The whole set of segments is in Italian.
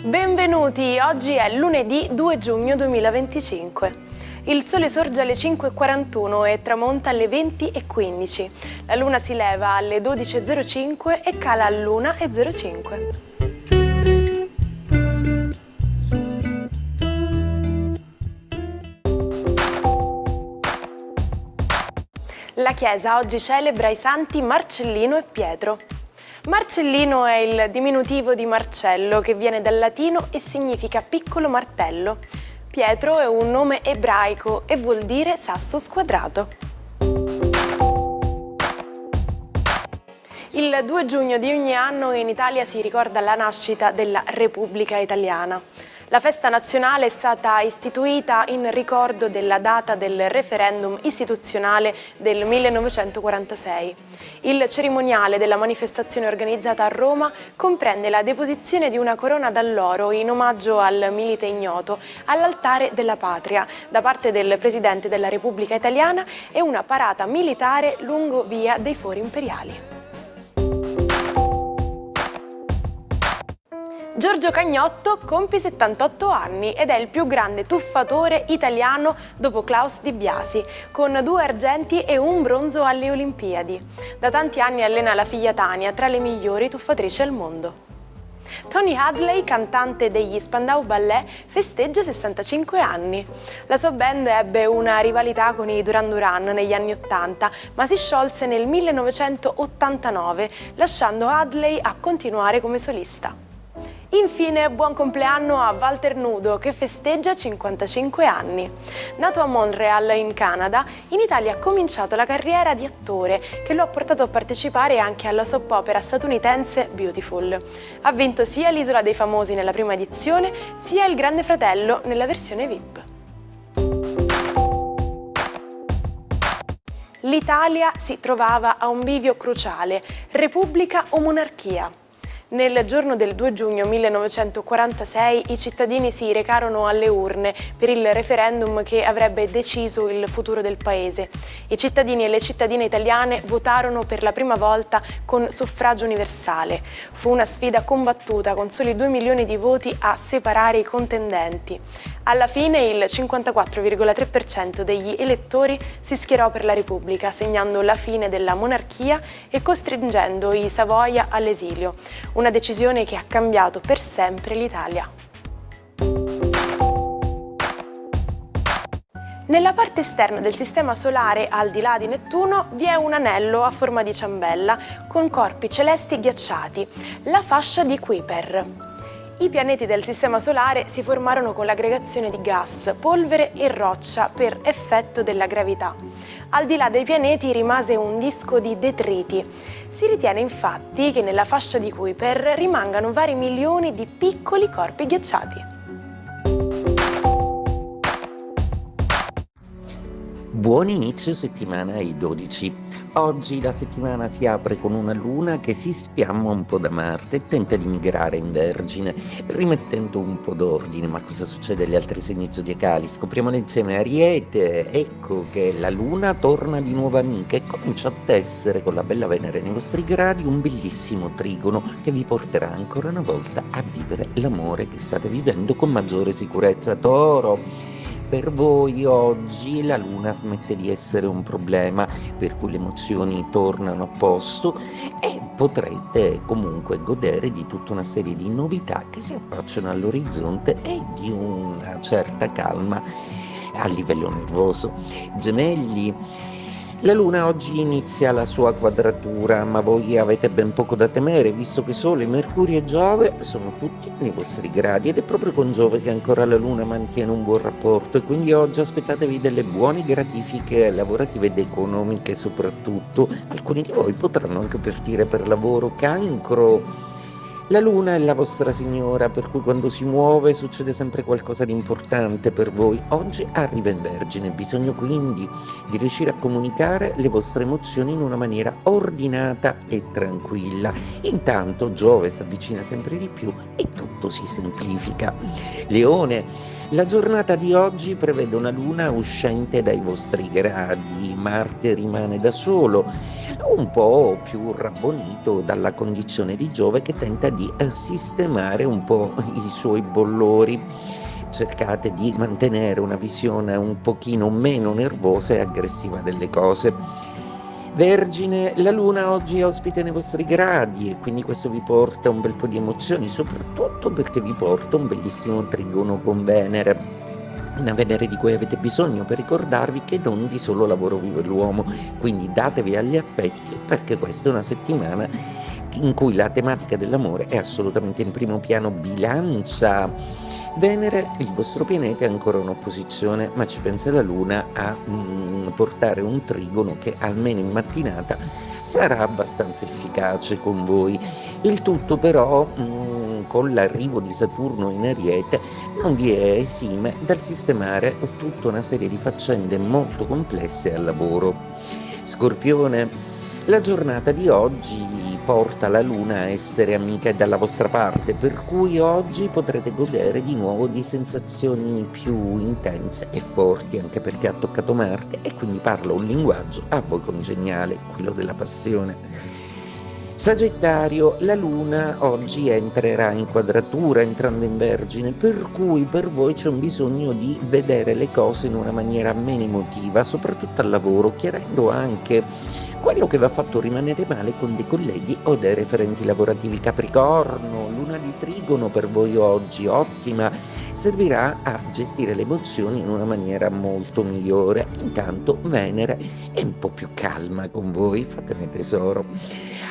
Benvenuti, oggi è lunedì 2 giugno 2025. Il sole sorge alle 5:41 e tramonta alle 20:15. La luna si leva alle 12:05 e cala all'1:05. La Chiesa oggi celebra i santi Marcellino e Pietro. Marcellino è il diminutivo di Marcello, che viene dal latino e significa piccolo martello. Pietro è un nome ebraico e vuol dire sasso squadrato. Il 2 giugno di ogni anno in Italia si ricorda la nascita della Repubblica Italiana. La festa nazionale è stata istituita in ricordo della data del referendum istituzionale del 1946. Il cerimoniale della manifestazione organizzata a Roma comprende la deposizione di una corona d'alloro in omaggio al milite ignoto all'altare della patria da parte del Presidente della Repubblica Italiana e una parata militare lungo via dei Fori Imperiali. Giorgio Cagnotto compie 78 anni ed è il più grande tuffatore italiano dopo Klaus Di Biasi, con 2 argenti e un bronzo alle Olimpiadi. Da tanti anni allena la figlia Tania, tra le migliori tuffatrici al mondo. Tony Hadley, cantante degli Spandau Ballet, festeggia 65 anni. La sua band ebbe una rivalità con i Duran Duran negli anni 80, ma si sciolse nel 1989, lasciando Hadley a continuare come solista. Infine, buon compleanno a Walter Nudo, che festeggia 55 anni. Nato a Montreal, in Canada, in Italia ha cominciato la carriera di attore, che lo ha portato a partecipare anche alla soap opera statunitense Beautiful. Ha vinto sia l'Isola dei Famosi nella prima edizione, sia Il Grande Fratello nella versione VIP. L'Italia si trovava a un bivio cruciale: Repubblica o monarchia? Nel giorno del 2 giugno 1946 i cittadini si recarono alle urne per il referendum che avrebbe deciso il futuro del paese. I cittadini e le cittadine italiane votarono per la prima volta con suffragio universale. Fu una sfida combattuta, con soli 2 milioni di voti a separare i contendenti. Alla fine il 54,3% degli elettori si schierò per la Repubblica, segnando la fine della monarchia e costringendo i Savoia all'esilio. Una decisione che ha cambiato per sempre l'Italia. Nella parte esterna del Sistema Solare, al di là di Nettuno, vi è un anello a forma di ciambella con corpi celesti ghiacciati, la fascia di Kuiper. I pianeti del Sistema Solare si formarono con l'aggregazione di gas, polvere e roccia per effetto della gravità. Al di là dei pianeti rimase un disco di detriti. Si ritiene infatti che nella fascia di Kuiper rimangano vari milioni di piccoli corpi ghiacciati. Buon inizio settimana ai 12. Oggi la settimana si apre con una luna che si spiamma un po' da Marte e tenta di migrare in Vergine, rimettendo un po' d'ordine. Ma cosa succede agli altri segni zodiacali? Scopriamolo insieme. Ariete, ecco che la luna torna di nuovo amica e comincia a tessere con la bella Venere nei vostri gradi un bellissimo trigono che vi porterà ancora una volta a vivere l'amore che state vivendo con maggiore sicurezza. Toro, per voi oggi la luna smette di essere un problema, per cui le emozioni tornano a posto e potrete comunque godere di tutta una serie di novità che si affacciano all'orizzonte e di una certa calma a livello nervoso. Gemelli, la luna oggi inizia la sua quadratura, ma voi avete ben poco da temere, visto che Sole, Mercurio e Giove sono tutti nei vostri gradi ed è proprio con Giove che ancora la luna mantiene un buon rapporto e quindi oggi aspettatevi delle buone gratifiche lavorative ed economiche soprattutto. Alcuni di voi potranno anche partire per lavoro. Cancro, la luna è la vostra signora, per cui quando si muove succede sempre qualcosa di importante per voi. Oggi arriva in Vergine, bisogna quindi di riuscire a comunicare le vostre emozioni in una maniera ordinata e tranquilla. Intanto Giove si avvicina sempre di più e tutto si semplifica. Leone, la giornata di oggi prevede una luna uscente dai vostri gradi, Marte rimane da solo, un po' più rabbonito dalla condizione di Giove che tenta di sistemare un po' i suoi bollori. Cercate di mantenere una visione un pochino meno nervosa e aggressiva delle cose. Vergine, la luna oggi è ospite nei vostri gradi e quindi questo vi porta un bel po' di emozioni, soprattutto perché vi porta un bellissimo trigono con Venere. Una Venere di cui avete bisogno per ricordarvi che non di solo lavoro vive l'uomo, quindi datevi agli affetti perché questa è una settimana in cui la tematica dell'amore è assolutamente in primo piano. Bilancia, Venere, il vostro pianeta, è ancora in opposizione, ma ci pensa la Luna a portare un trigono che almeno in mattinata sarà abbastanza efficace con voi. Il tutto però con l'arrivo di Saturno in Ariete non vi è esime dal sistemare tutta una serie di faccende molto complesse al lavoro. Scorpione, la giornata di oggi porta la Luna a essere amica dalla vostra parte, per cui oggi potrete godere di nuovo di sensazioni più intense e forti, anche perché ha toccato Marte e quindi parla un linguaggio a voi congeniale, quello della passione. Sagittario, la Luna oggi entrerà in quadratura entrando in Vergine, per cui per voi c'è un bisogno di vedere le cose in una maniera meno emotiva, soprattutto al lavoro, chiarendo anche quello che vi ha fatto rimanere male con dei colleghi o dei referenti lavorativi. Capricorno, luna di trigono per voi oggi, ottima, servirà a gestire le emozioni in una maniera molto migliore. Intanto Venere è un po' più calma con voi, fatene tesoro.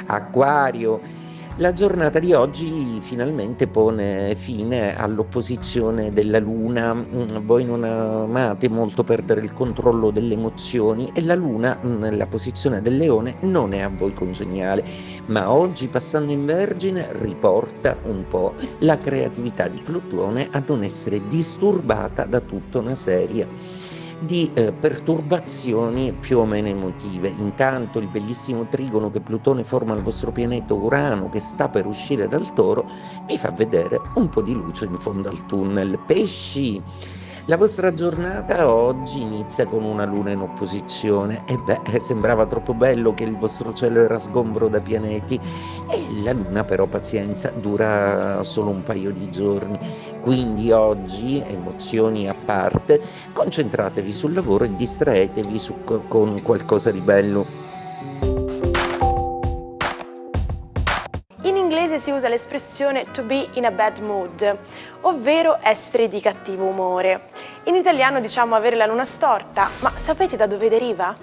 Acquario, la giornata di oggi finalmente pone fine all'opposizione della Luna. Voi non amate molto perdere il controllo delle emozioni e la Luna, nella posizione del Leone, non è a voi congeniale, ma oggi, passando in Vergine, riporta un po' la creatività di Plutone a non essere disturbata da tutta una serie di perturbazioni più o meno emotive. Intanto il bellissimo trigono che Plutone forma al vostro pianeta Urano, che sta per uscire dal Toro, vi fa vedere un po' di luce in fondo al tunnel. Pesci, la vostra giornata oggi inizia con una luna in opposizione e sembrava troppo bello che il vostro cielo era sgombro da pianeti e la luna però, pazienza, dura solo un paio di giorni, quindi oggi, emozioni a parte, concentratevi sul lavoro e distraetevi con qualcosa di bello. In inglese si usa l'espressione to be in a bad mood, ovvero essere di cattivo umore. In italiano diciamo avere la luna storta, ma sapete da dove deriva?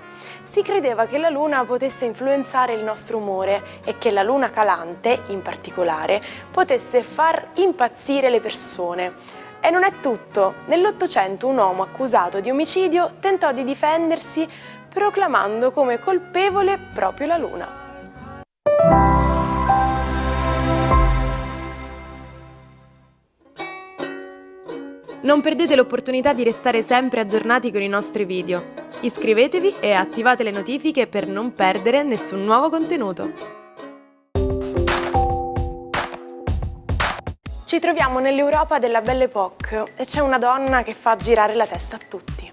Si credeva che la luna potesse influenzare il nostro umore e che la luna calante, in particolare, potesse far impazzire le persone. E non è tutto. Nell'Ottocento un uomo accusato di omicidio tentò di difendersi proclamando come colpevole proprio la luna. Non perdete l'opportunità di restare sempre aggiornati con i nostri video. Iscrivetevi e attivate le notifiche per non perdere nessun nuovo contenuto. Ci troviamo nell'Europa della Belle Époque e c'è una donna che fa girare la testa a tutti.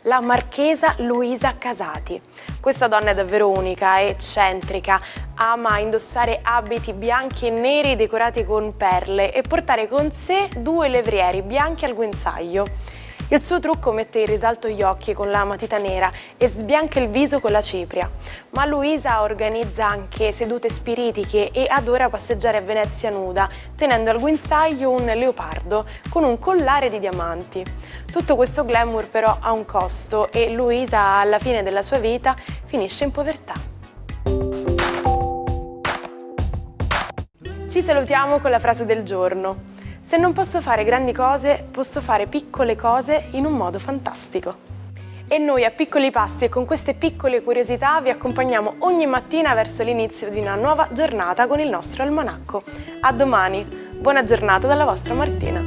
La marchesa Luisa Casati. Questa donna è davvero unica, è eccentrica, ama indossare abiti bianchi e neri decorati con perle e portare con sé 2 levrieri bianchi al guinzaglio. Il suo trucco mette in risalto gli occhi con la matita nera e sbianca il viso con la cipria. Ma Luisa organizza anche sedute spiritiche e adora passeggiare a Venezia nuda, tenendo al guinzaglio un leopardo con un collare di diamanti. Tutto questo glamour però ha un costo e Luisa alla fine della sua vita finisce in povertà. Ci salutiamo con la frase del giorno. Se non posso fare grandi cose, posso fare piccole cose in un modo fantastico. E noi a piccoli passi e con queste piccole curiosità vi accompagniamo ogni mattina verso l'inizio di una nuova giornata con il nostro almanacco. A domani, buona giornata dalla vostra Martina.